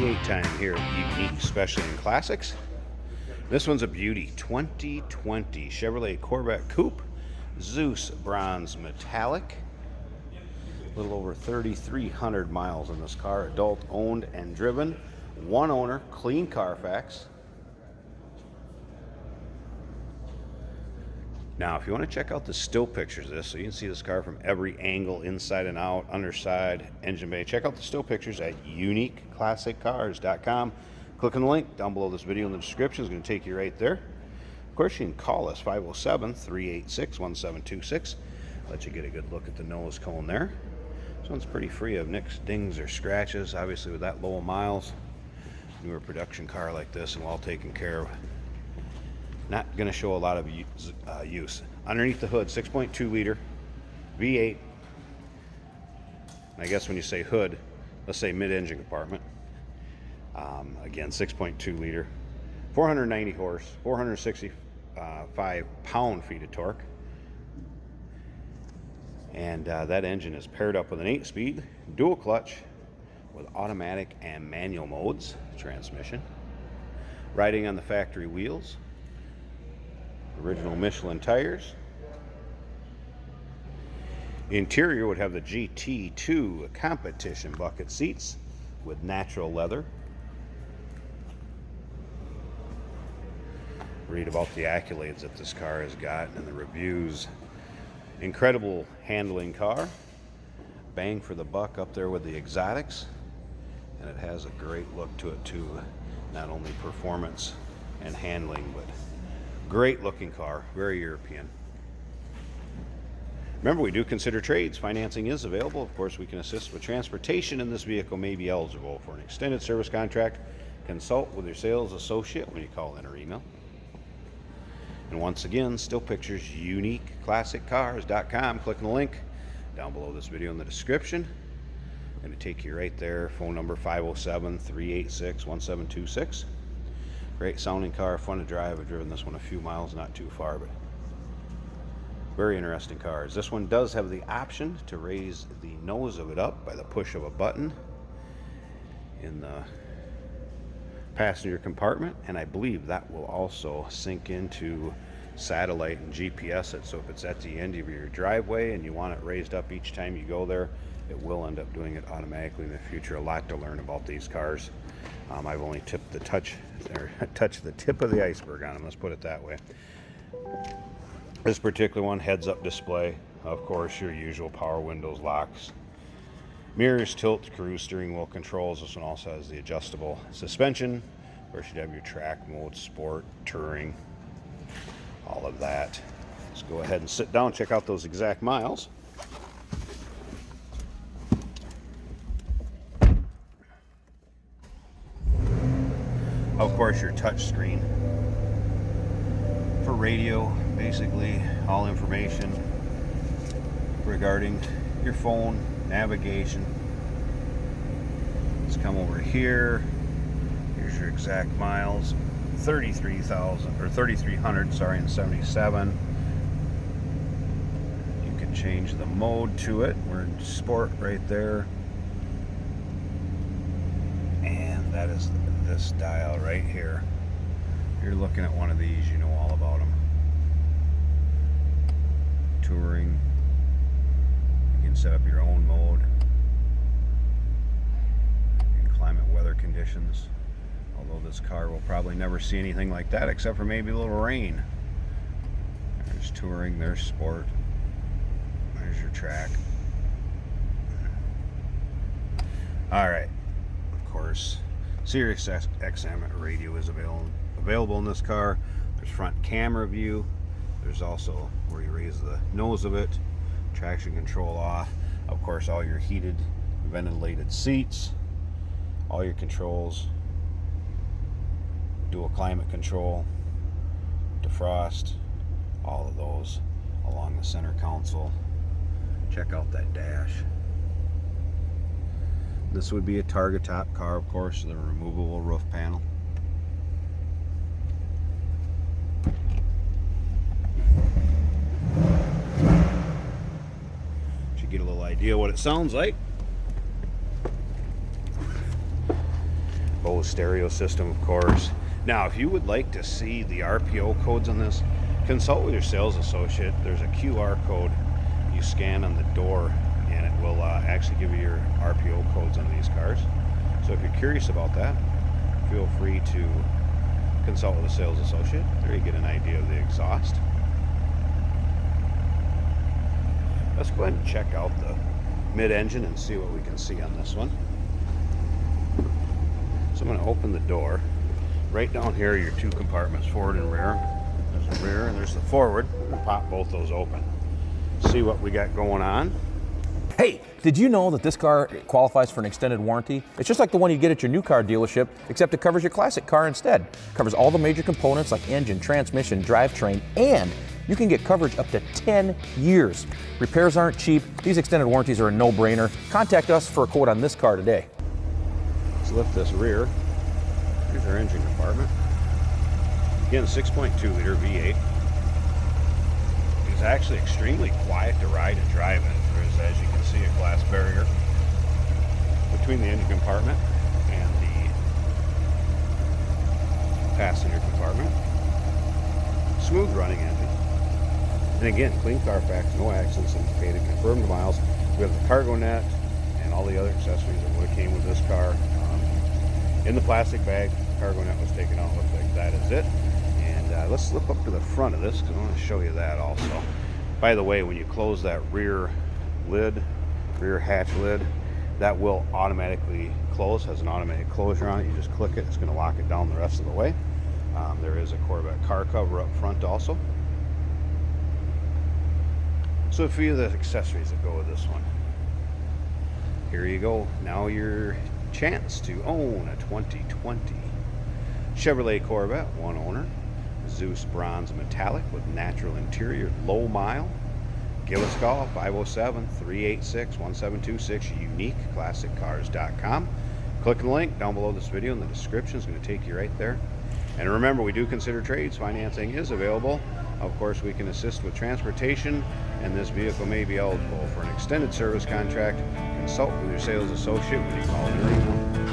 V8 time here at Unique Specialty and Classics. This one's a beauty, 2020 Chevrolet Corvette Coupe, Zeus Bronze Metallic. A little over 3,300 miles in this car, adult owned and driven, one owner, clean Carfax. Now, if you want to check out the still pictures of this, so you can see this car from every angle, inside and out, underside, engine bay, check out the still pictures at uniqueclassiccars.com. Click on the link down below this video in the description. It's going to take you right there. Of course, you can call us, 507-386-1726. Let you get a good look at the nose cone there. This one's pretty free of nicks, dings, or scratches. Obviously, with that low of miles, newer production car like this and well taken care of. Not going to show a lot of use. Underneath the hood, 6.2 liter V8. And I guess when you say hood, let's say mid-engine compartment. Again, 6.2 liter, 490 horse, 465 pound-feet of torque. And that engine is paired up with an 8-speed dual clutch with automatic and manual modes transmission. Riding on the factory wheels. Original Michelin tires. The interior would have the GT2 competition bucket seats with natural leather. Read about the accolades that this car has got and the reviews. Incredible handling car. Bang for the buck up there with the exotics. And it has a great look to it too. Not only performance and handling, but great looking car, very European. Remember, we do consider trades. Financing is available. Of course, we can assist with transportation, and this vehicle may be eligible for an extended service contract. Consult with your sales associate when you call in or email. And once again, still pictures, uniqueclassiccars.com. Click on the link down below this video in the description. Going to take you right there. Phone number 507-386-1726. Great sounding car, fun to drive. I've driven this one a few miles, not too far, but very interesting cars. This one does have the option to raise the nose of it up by the push of a button in the passenger compartment, and I believe that will also sync into satellite and GPS it, so if it's at the end of your driveway and you want it raised up each time you go there, it will end up doing it automatically in the future. A lot to learn about these cars. I've only touched the tip of the iceberg on them, let's put it that way. This particular one, heads-up display, of course, your usual power windows, locks, mirrors, tilt, cruise, steering wheel controls. This one also has the adjustable suspension. Of course, you'd have your track mode, sport, touring, all of that. Let's go ahead and sit down, check out those exact miles. Of course, your touch screen for radio, basically all information regarding your phone, navigation. Let's come over here. Here's your exact miles. 3,300, sorry, and 77. You can change the mode to it. We're in sport right there. And that is this dial right here. If you're looking at one of these, you know all about them. Touring. You can set up your own mode. And climate weather conditions. Although this car will probably never see anything like that except for maybe a little rain. There's touring, there's sport. There's your track. Alright. Of course, Sirius XM radio is available in this car. There's front camera view. There's also where you raise the nose of it. Traction control off. Of course, all your heated, ventilated seats. All your controls. Dual climate control. Defrost. All of those along the center console. Check out that dash. This would be a Targa top car, of course, the removable roof panel. Should get a little idea what it sounds like. Bose stereo system, of course. Now, if you would like to see the RPO codes on this, consult with your sales associate. There's a QR code you scan on the door, and it will actually give you your RPO codes on these cars. So if you're curious about that, feel free to consult with a sales associate. There you get an idea of the exhaust. Let's go ahead and check out the mid-engine and see what we can see on this one. So I'm going to open the door. Right down here are your two compartments, forward and rear. There's the rear and there's the forward. We're going to pop both those open. See what we got going on. Hey, did you know that this car qualifies for an extended warranty? It's just like the one you get at your new car dealership, except it covers your classic car instead. It covers all the major components like engine, transmission, drivetrain, and you can get coverage up to 10 years. Repairs aren't cheap. These extended warranties are a no-brainer. Contact us for a quote on this car today. Let's lift this rear. Here's our engine compartment. Again, 6.2 liter V8. It's actually extremely quiet to ride and drive in. There's, as you can see, a glass barrier between the engine compartment and the passenger compartment. Smooth running engine. And again, clean Carfax, no accidents indicated, confirmed miles. We have the cargo net and all the other accessories that would have came with this car. In the plastic bag, cargo net was taken out. Looks like that is it. And let's slip up to the front of this because I want to show you that also. By the way, when you close that rear lid, rear hatch lid, that will automatically close. Has an automatic closure on it. You just click it, it's going to lock it down the rest of the way. There is a Corvette car cover up front also. So a few of the accessories that go with this one. Here you go. Now your chance to own a 2020 Chevrolet Corvette, one owner. Zeus Bronze Metallic with natural interior, low mile. Give us a call, 507-386-1726, uniqueclassiccars.com. Click the link down below this video in the description. It's going to take you right there. And remember, we do consider trades. Financing is available. Of course, we can assist with transportation, and this vehicle may be eligible for an extended service contract. Consult with your sales associate when you call in or email.